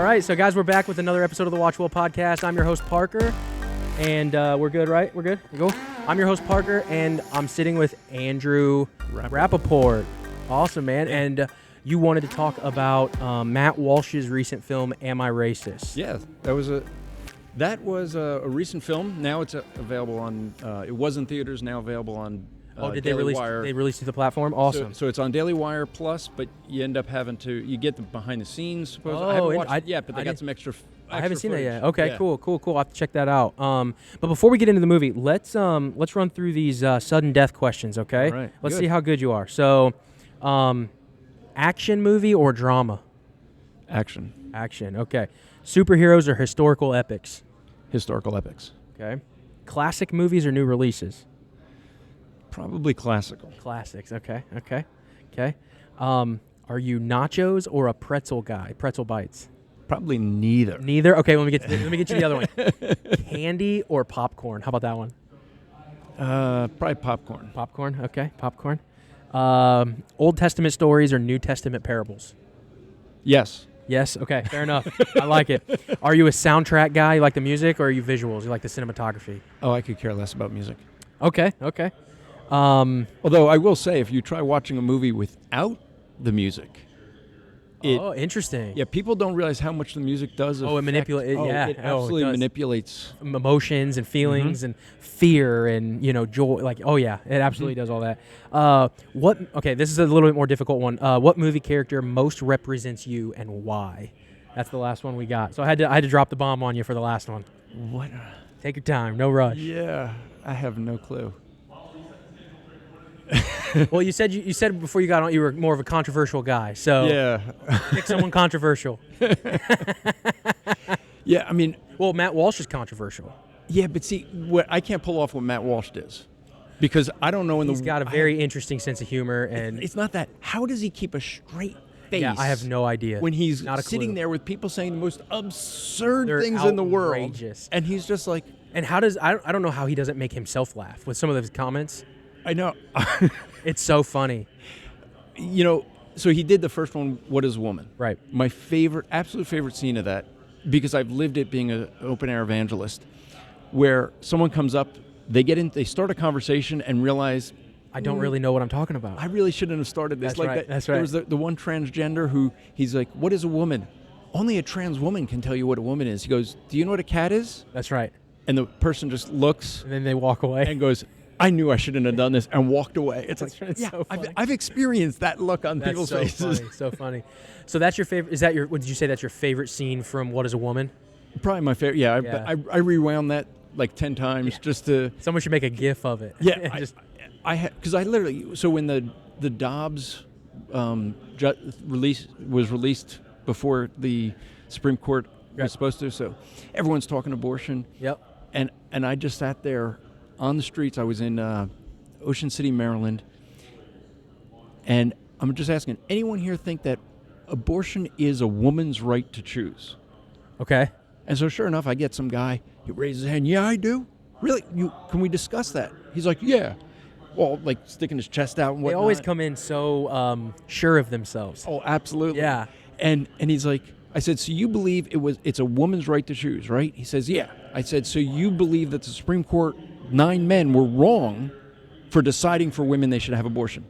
right, so guys, we're back with another episode of the WatchWell Podcast. I'm your host, Parker, and we're good, right? We're good? You go? I'm your host, Parker, and I'm sitting with Andrew Rappoport. Awesome, man. And you wanted to talk about Matt Walsh's recent film, Am I Racist? Yeah, that was a recent film. Now it's available on, it was in theaters, now available on did Daily they release? Wire. They released to the platform. Awesome. So it's on Daily Wire Plus, but you end up having to get the behind the scenes. Supposedly. I haven't watched it yet, but they got some extra. I haven't seen footage. that yet. Okay, yeah. cool. I'll have to check that out. But before we get into the movie, let's run through these sudden death questions. Okay. All right. Let's see how good you are. So, action movie or drama? Action. Action. Okay. Superheroes or historical epics? Historical epics. Okay. Classic movies or new releases? Probably classical. Classics. Okay. Are you nachos or a pretzel guy? Pretzel bites. Probably neither. Neither. Okay. Let me get you the other one. Candy or popcorn? How about that one? Probably popcorn. Popcorn. Okay. Popcorn. Old Testament stories or New Testament parables? Yes. Yes. Okay. Fair enough. I like it. Are you a soundtrack guy? You like the music, or are you visuals? You like the cinematography? Oh, I could care less about music. Okay. Although I will say, if you try watching a movie without the music, interesting. Yeah, people don't realize how much the music does. It manipulates. It absolutely manipulates emotions and feelings and fear and joy. Like, it absolutely does all that. Okay, this is a little bit more difficult one. What movie character most represents you and why? That's the last one we got. So I had to drop the bomb on you for the last one. What? Take your time, no rush. Yeah, I have no clue. Well, you said before you got on you were more of a controversial guy. So yeah, pick someone controversial. Yeah, I mean, well, Matt Walsh is controversial. Yeah, but see, I can't pull off what Matt Walsh does because I don't know. He's got a very interesting sense of humor, and it's not that. How does he keep a straight face? Yeah, I have no idea. When he's not sitting there with people saying the most absurd things outrageous in the world, and he's just like. And how does I don't know how he doesn't make himself laugh with some of his comments. I know. It's so funny. So he did the first one, What is a Woman? Right. My absolute favorite scene of that, because I've lived it being an open-air evangelist, where someone comes up, they start a conversation and realize, I don't really know what I'm talking about. I really shouldn't have started this. That's right. That's right. There was the one transgender who, he's like, what is a woman? Only a trans woman can tell you what a woman is. He goes, do you know what a cat is? That's right. And the person just looks. And then they walk away. And goes, I knew I shouldn't have done this, and walked away. It's so funny. I've experienced that look on people's faces. So funny. So that's your favorite. Would you say that's your favorite scene from What is a Woman? Probably my favorite. Yeah. I rewound that like 10 times just to. Someone should make a GIF of it. Yeah. Because I literally. So when the Dobbs was released before the Supreme Court was supposed to, so everyone's talking abortion. Yep. And I just sat there. On the streets, I was in Ocean City, Maryland, and I'm just asking, anyone here think that abortion is a woman's right to choose? Okay. And so sure enough, I get some guy, he raises his hand, yeah, I do. Really? Can we discuss that? He's like, yeah. Well, like sticking his chest out and whatnot. They always come in so sure of themselves. Oh, absolutely. Yeah. And he's like, I said, so you believe it's a woman's right to choose, right? He says, yeah. I said, so you believe that the Supreme Court 9 men were wrong for deciding for women they should have abortion.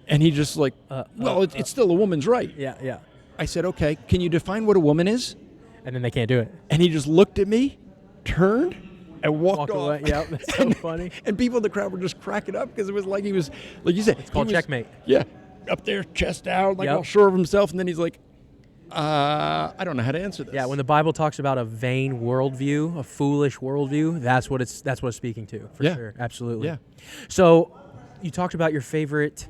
And he just like, it's still a woman's right. Yeah. I said, okay, can you define what a woman is? And then they can't do it. And he just looked at me, turned, and walked off. Away. Yeah, that's so funny. And people in the crowd were just cracking up because it was like he was, like you said. It's called checkmate. Yeah, up there, chest out, like all sure of himself. And then he's like, I don't know how to answer this. Yeah, when the Bible talks about a vain worldview, a foolish worldview, that's what it's speaking to, for sure. Absolutely. Yeah. So, you talked about your favorite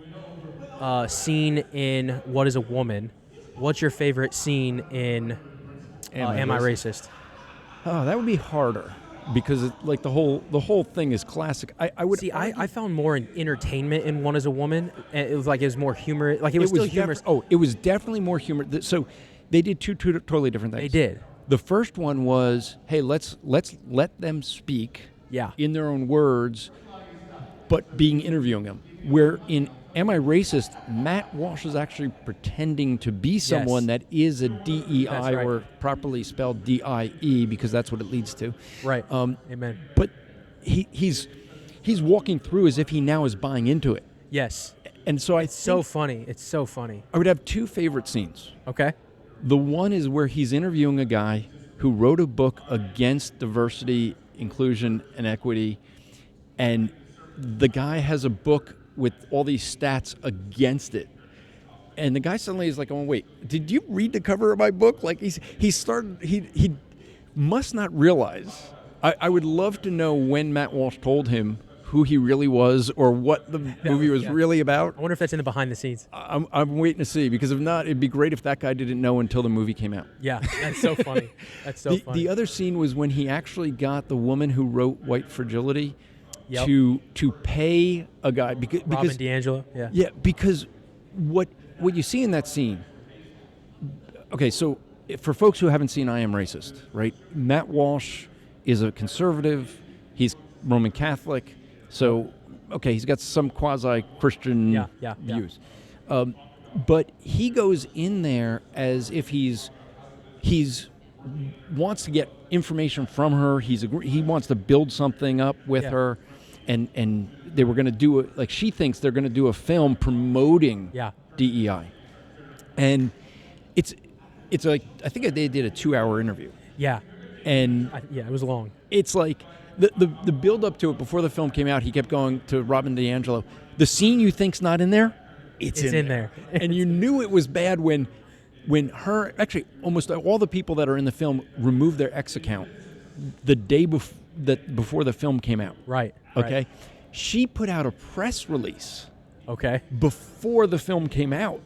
scene in What is a Woman. What's your favorite scene in Am I Racist? Oh, that would be harder because the whole thing is classic. I would see. I found more entertainment in One is a Woman. It was more humorous. Like it was still humorous. It was definitely more humorous. So they did two totally different things. They did. The first one was, hey, let's let them speak. Yeah. In their own words, but interviewing them. Where in am I racist? Matt Walsh is actually pretending to be someone that is a DEI, That's right. or properly spelled DIE, because that's what it leads to. Right. Amen. But he's walking through as if he now is buying into it. Yes. And so It's so funny. It's so funny. I would have two favorite scenes. Okay. The one is where he's interviewing a guy who wrote a book against diversity, inclusion, and equity, and the guy has a book with all these stats against it. And the guy suddenly is like, "Oh, wait, did you read the cover of my book?" Like he must not realize. I would love to know when Matt Walsh told him who he really was or what the movie was really about. I wonder if that's in the behind the scenes. I'm waiting to see, because if not, it'd be great if that guy didn't know until the movie came out. Yeah, that's so funny. That's so funny. The other scene was when he actually got the woman who wrote White Fragility Yep. to pay a guy because Robin DiAngelo. Yeah. Yeah, because what you see in that scene. Okay, so for folks who haven't seen I Am Racist, right? Matt Walsh is a conservative. He's Roman Catholic. So, okay, he's got some quasi-Christian views. But he goes in there as if he's wants to get information from her. He wants to build something up with her, and they were going to do it. Like, she thinks they're going to do a film promoting DEI, and it's like, I think they did a 2-hour interview. Yeah. And it was long. It's like the build up to it before the film came out. He kept going to Robin DiAngelo. The scene you think's not in there, it's in there. And you knew it was bad when actually almost all the people that are in the film removed their X account the day before the film came out. Right. Okay. Right. She put out a press release. Okay. Before the film came out.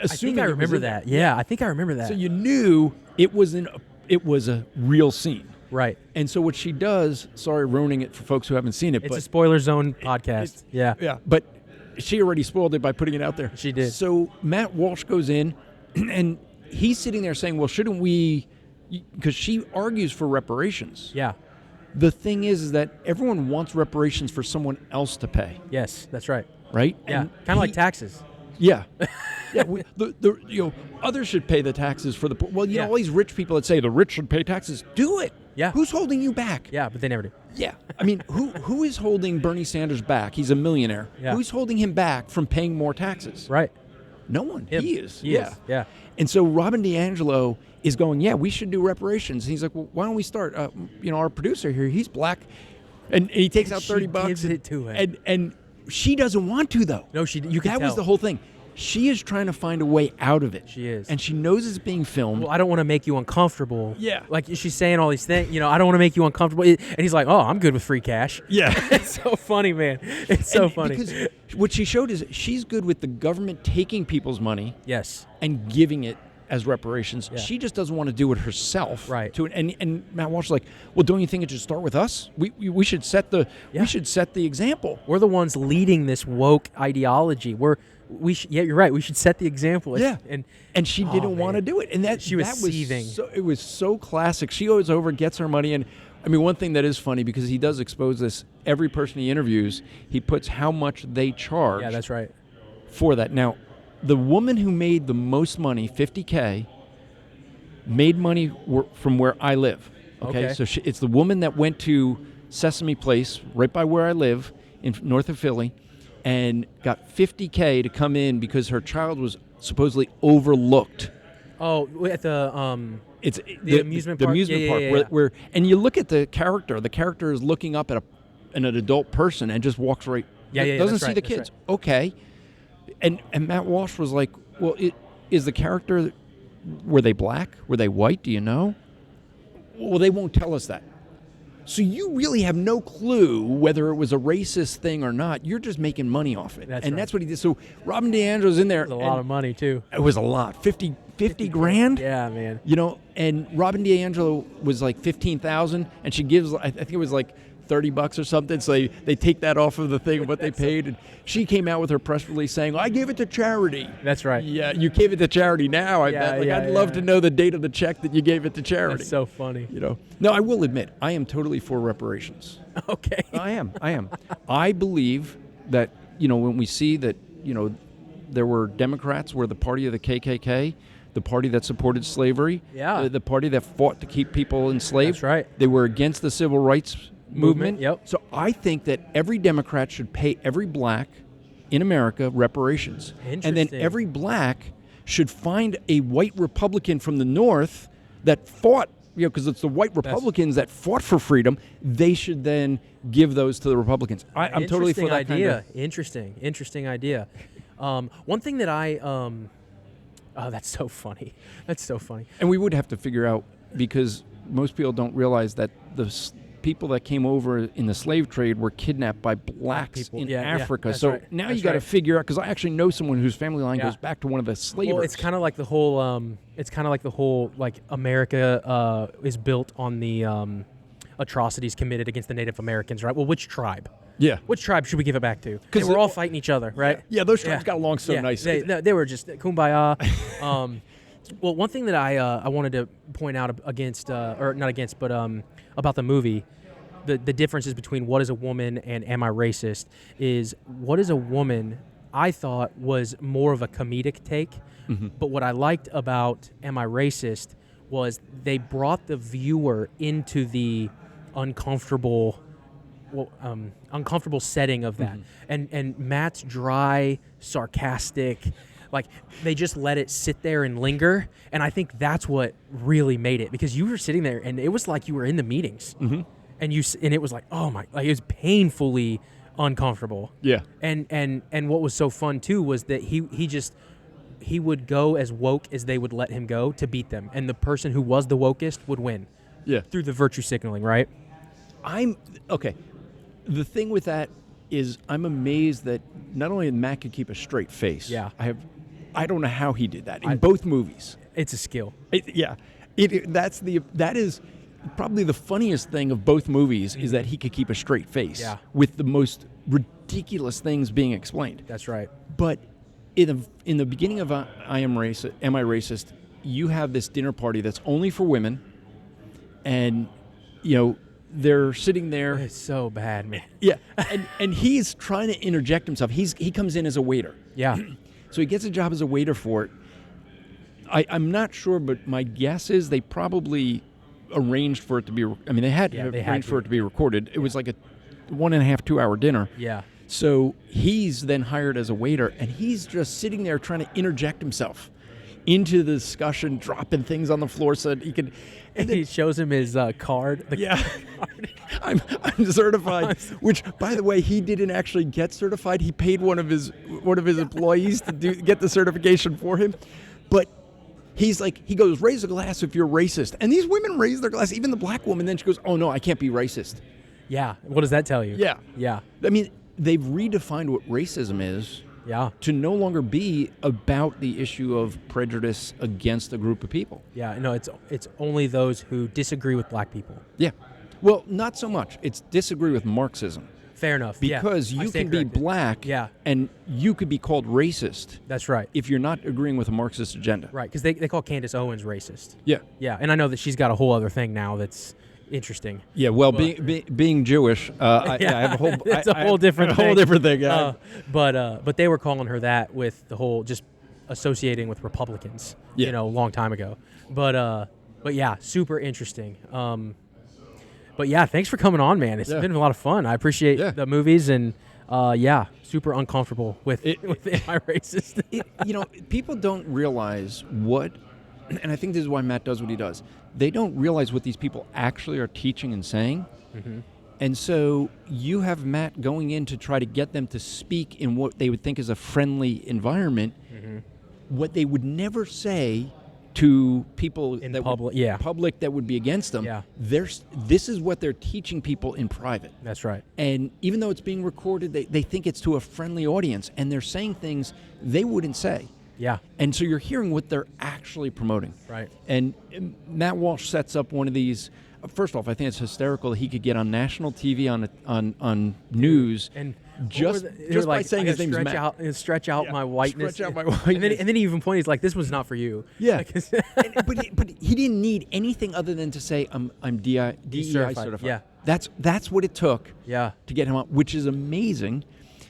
I think I remember that. Yeah, I think I remember that. So you knew it was a real scene. Right. And so what she does, sorry, ruining it for folks who haven't seen it. It's a spoiler zone podcast. Yeah. But she already spoiled it by putting it out there. She did. So Matt Walsh goes in, and he's sitting there saying, well, shouldn't we, because she argues for reparations. Yeah. The thing is that everyone wants reparations for someone else to pay. Yes, that's right. Right? Yeah, kind of like taxes. Yeah. Yeah, others should pay the taxes for the poor. Well, know, all these rich people that say the rich should pay taxes, do it. Yeah. Who's holding you back? Yeah, but they never do. Yeah. I mean, who is holding Bernie Sanders back? He's a millionaire. Yeah. Who's holding him back from paying more taxes? Right. No one. Him. He is. He is. Yeah. And so Robin DiAngelo is going, yeah, we should do reparations. And he's like, well, why don't we start? Our producer here, he's black, and he takes out $30. Gives it to him. And she doesn't want to, though. No, you can tell. That was the whole thing. She is trying to find a way out of it. She is. And she knows it's being filmed. Well, I don't want to make you uncomfortable. Yeah. Like, she's saying all these things, I don't want to make you uncomfortable. And he's like, oh, I'm good with free cash. Yeah. It's so funny, man. It's so funny. Because what she showed is she's good with the government taking people's money. Yes. And giving it as reparations. Yeah. She just doesn't want to do it herself. Right. And Matt Walsh is like, well, don't you think it should start with us? We should set the example. We're the ones leading this woke ideology. You're right. We should set the example. Yeah. And she didn't want to do it. And she was seething. It was so classic. She goes over, gets her money, and I mean, one thing that is funny, because he does expose this, every person he interviews, he puts how much they charge. Yeah, that's right. For that. Now, the woman who made the most money, $50K, made money from where I live. Okay. So it's the woman that went to Sesame Place, right by where I live, in north of Philly, and got $50K to come in because her child was supposedly overlooked. Oh, at the it's the amusement park. The amusement park, where and you look at the character. The character is looking up at an adult person and just walks right. Doesn't see the kids. Right. Okay, and Matt Walsh was like, well, is the character, were they black? Were they white? Do you know? Well, they won't tell us that. So you really have no clue whether it was a racist thing or not. You're just making money off it. That's what he did. So Robin DiAngelo's in there. It was a lot of money, too. It was a lot. 50 grand? Yeah, man. And Robin DiAngelo was like $15,000, and she gives, I think it was like $30 or something. So they take that off of the thing of what they paid. And she came out with her press release saying, I gave it to charity. That's right. Yeah, you gave it to charity now. I bet. I'd love to know the date of the check that you gave it to charity. That's so funny. No, I will admit, I am totally for reparations. Okay. I am. I believe that, when we see that there were Democrats were the party of the KKK, the party that supported slavery, the party that fought to keep people enslaved. That's right. They were against the civil rights movement. Yep. So I think that every Democrat should pay every black in America reparations. And then every black should find a white Republican from the North that fought, because it's the white Republicans that fought for freedom. They should then give those to the Republicans. I'm totally for that idea. Interesting idea. One thing that that's so funny. That's so funny. And we would have to figure out, because most people don't realize that the people that came over in the slave trade were kidnapped by blacks in Africa. So now you got to figure out, because I actually know someone whose family line goes back to one of the slavers. Well, it's kind of like the whole, America is built on the atrocities committed against the Native Americans, right? Well, which tribe? Yeah. Which tribe should we give it back to? Because we're all fighting each other, right? Yeah, those tribes got along so nicely. They were just kumbaya. Well, one thing that I wanted to point out about the movie, the differences between What is a Woman and Am I Racist is What is a Woman, I thought, was more of a comedic take. Mm-hmm. But what I liked about Am I Racist was they brought the viewer into the uncomfortable setting of that. Mm-hmm. And Matt's dry, sarcastic, they just let it sit there and linger. And I think that's what really made it, because you were sitting there and it was like you were in the meetings. Mm-hmm. And it was like, oh my, it was painfully uncomfortable. Yeah. And what was so fun too was that he would go as woke as they would let him go to beat them. And the person who was the wokest would win. Yeah. Through the virtue signaling, right? Okay. The thing with that is I'm amazed that not only did Matt could keep a straight face. Yeah. I don't know how he did that in both movies. It's a skill. That is probably the funniest thing of both movies is that he could keep a straight face with the most ridiculous things being explained. That's right. But in the beginning of Am I Racist, you have this dinner party that's only for women, and they're sitting there. It's so bad, man. Yeah, and he's trying to interject himself. He comes in as a waiter. Yeah. So he gets a job as a waiter for it. I'm not sure, but my guess is they probably arranged for it to be. They had arranged for it to be recorded. It was like a 1.5 2 hour dinner. Yeah. So he's then hired as a waiter, and he's just sitting there trying to interject himself into the discussion, dropping things on the floor so that he can. And he shows him his card. Card. I'm certified. Which, by the way, he didn't actually get certified. He paid one of his employees to get the certification for him. But he goes, raise a glass if you're racist. And these women raise their glass, even the black woman. Then she goes, oh no, I can't be racist. Yeah. What does that tell you? Yeah. Yeah. They've redefined what racism is. Yeah. To no longer be about the issue of prejudice against a group of people. Yeah, no, it's only those who disagree with black people. Yeah. Well, not so much. It's disagree with Marxism. Fair enough. Because you can be black and you could be called racist. That's right. If you're not agreeing with a Marxist agenda. Right, because they call Candace Owens racist. Yeah. Yeah, and I know that she's got a whole other thing now that's interesting. Yeah, well, being Jewish, I have a whole. It's a whole different thing. Yeah. But they were calling her that with the whole just associating with Republicans. Yeah. A long time ago. But yeah, super interesting. But yeah, thanks for coming on, man. It's been a lot of fun. I appreciate the movies and super uncomfortable with Am I Racist? People don't realize what. And I think this is why Matt does what he does. They don't realize what these people actually are teaching and saying. Mm-hmm. And so you have Matt going in to try to get them to speak in what they would think is a friendly environment, what they would never say to people in that public that would be against them. Yeah. This is what they're teaching people in private. That's right. And even though it's being recorded, they think it's to a friendly audience, and they're saying things they wouldn't say. Yeah. And so you're hearing what they're actually promoting. Right. And Matt Walsh sets up one of these. First off, I think it's hysterical that he could get on national TV on news and just by saying his name's Matt. Stretch out my whiteness. Stretch out my whiteness. And then he even pointed, he's like, this one's not for you. Yeah. But he didn't need anything other than to say, I'm DEI certified. Yeah. That's what it took to get him on, which is amazing.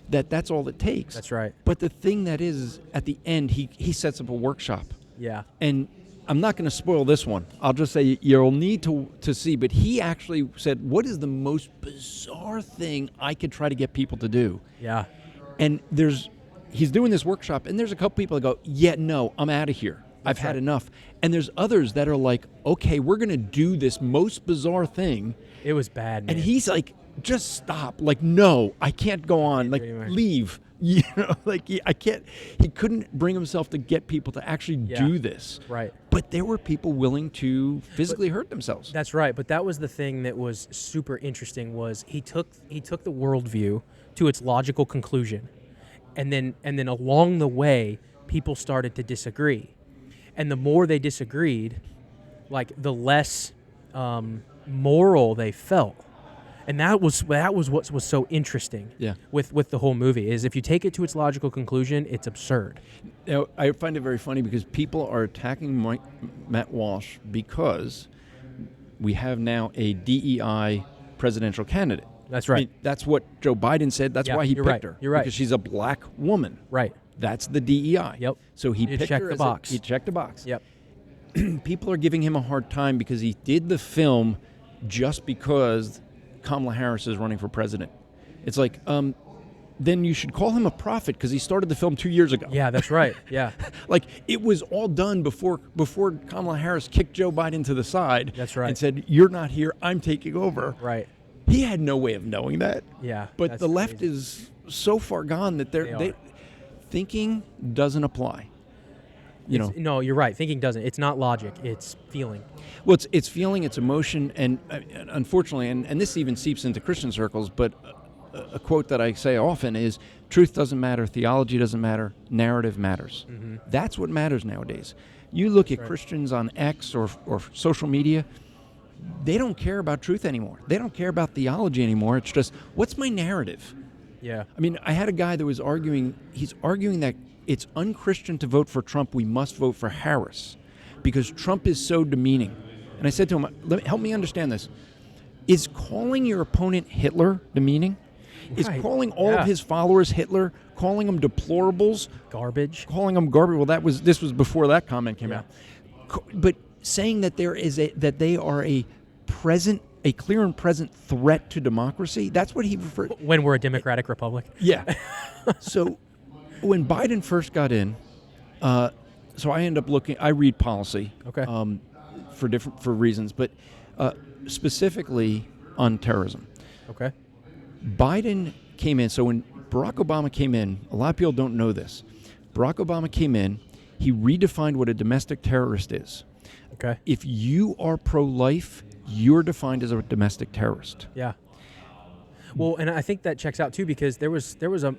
that's all it takes. That's right. But the thing that is, at the end, he sets up a workshop. Yeah. And I'm not going to spoil this one. I'll just say you'll need to see. But he actually said, what is the most bizarre thing I could try to get people to do? Yeah. And he's doing this workshop, and there's a couple people that go, yeah, no, I'm out of here. I've had enough. And there's others that are like, okay, we're going to do this most bizarre thing. It was bad, man. And he's like, just stop. Like, no, I can't go on. Like, leave. You know, like he couldn't bring himself to get people to actually do this. Right. But there were people willing to physically hurt themselves. That's right. But that was the thing that was super interesting was he took the worldview to its logical conclusion. And then along the way, people started to disagree. And the more they disagreed, like the less moral they felt. And that was what was so interesting with the whole movie is if you take it to its logical conclusion, it's absurd. Now, I find it very funny because people are attacking Matt Walsh because we have now a DEI presidential candidate. That's right. I mean, that's what Joe Biden said. That's why he picked her. You're right. Because she's a black woman. Right. That's the DEI. Yep. So he picked checked her the box. He checked the box. Yep. People are giving him a hard time because he did the film just because Kamala Harris is running for president. It's like, then you should call him a prophet because he started the film 2 years ago. Yeah, that's right. Yeah. Like, it was all done before Kamala Harris kicked Joe Biden to the side. That's right. And said, you're not here, I'm taking over. Right. He had no way of knowing that. Yeah. But the left is so far gone that they thinking doesn't apply. No, you're right. Thinking doesn't. It's not logic. It's feeling. Well, it's feeling, it's emotion, and unfortunately, and this even seeps into Christian circles, but a quote that I say often is, truth doesn't matter, theology doesn't matter, narrative matters. Mm-hmm. That's what matters nowadays. You look at Christians on X or social media, they don't care about truth anymore. They don't care about theology anymore. It's just, what's my narrative? Yeah. I mean, I had a guy that was he's arguing that it's unchristian to vote for Trump. We must vote for Harris because Trump is so demeaning. And I said to him, help me understand this. Is calling your opponent Hitler demeaning? Right. Is calling all of his followers Hitler, calling them deplorables? Garbage. Calling them garbage. Well, this was before that comment came out. But saying that that they are a clear and present threat to democracy, that's what he referred to. When we're a democratic republic. Yeah. So when Biden first got in, so I end up I read policy. Okay. For reasons, but specifically on terrorism. Okay. Biden came in. So when Barack Obama came in, a lot of people don't know this. Barack Obama came in. He redefined what a domestic terrorist is. Okay. If you are pro-life, you're defined as a domestic terrorist. Yeah. Well, and I think that checks out too because there was a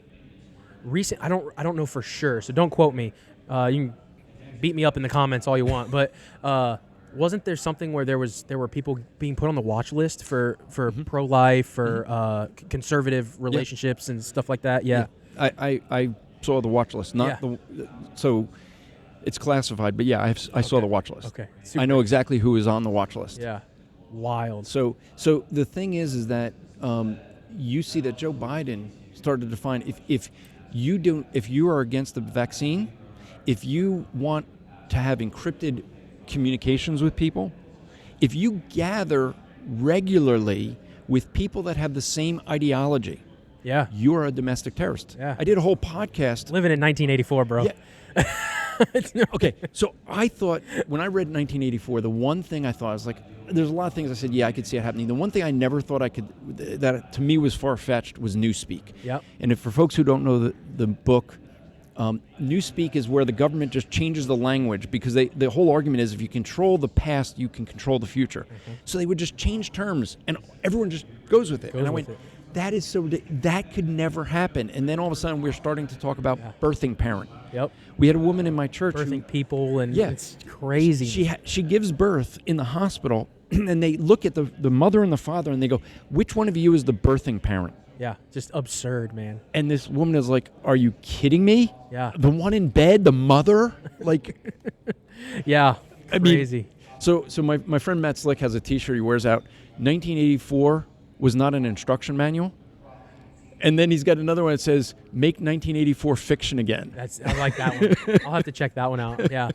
recent. I don't know for sure, so don't quote me. You can beat me up in the comments all you want, but wasn't there something where there were people being put on the watch list for pro-life, for conservative relationships and stuff like that? Yeah. I saw the watch list. So it's classified, but yeah, I saw the watch list. Okay. I know exactly who is on the watch list. Yeah. Wild. So the thing is that you see that Joe Biden started to define if you are against the vaccine, if you want to have encrypted communications with people, if you gather regularly with people that have the same ideology, you are a domestic terrorist. Yeah. I did a whole podcast. Living in 1984, bro. Yeah. Okay, so I thought, when I read 1984, the one thing I thought, I was like, there's a lot of things I said, yeah, I could see it happening. The one thing I never thought that to me was far-fetched was Newspeak. Yep. And for folks who don't know the book, Newspeak is where the government just changes the language because the whole argument is if you control the past, you can control the future. Mm-hmm. So they would just change terms, and everyone just goes with it. And I went, that is that could never happen. And then all of a sudden, we're starting to talk about birthing parent. Yep. We had a woman in my church birthing people, and it's crazy. She gives birth in the hospital, and they look at the mother and the father, and they go, "Which one of you is the birthing parent?" Yeah, just absurd, man. And this woman is like, "Are you kidding me? Yeah, the one in bed, the mother, like." Yeah, crazy. So my friend Matt Slick has a T-shirt he wears out. 1984 was not an instruction manual. And then he's got another one that says, "Make 1984 fiction again." I like that one. I'll have to check that one out. Yeah,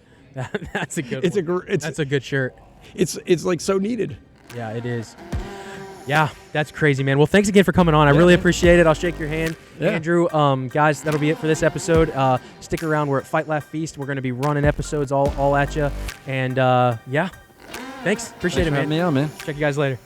that's a good one. That's a good shirt. It's like so needed. Yeah, it is. Yeah, that's crazy, man. Well, thanks again for coming on. I really appreciate it. I'll shake your hand. Yeah. Andrew, guys, that'll be it for this episode. Stick around. We're at Fight, Laugh, Feast. We're going to be running episodes all at you. And, yeah, thanks. Appreciate it, man. Me on, man. Check you guys later.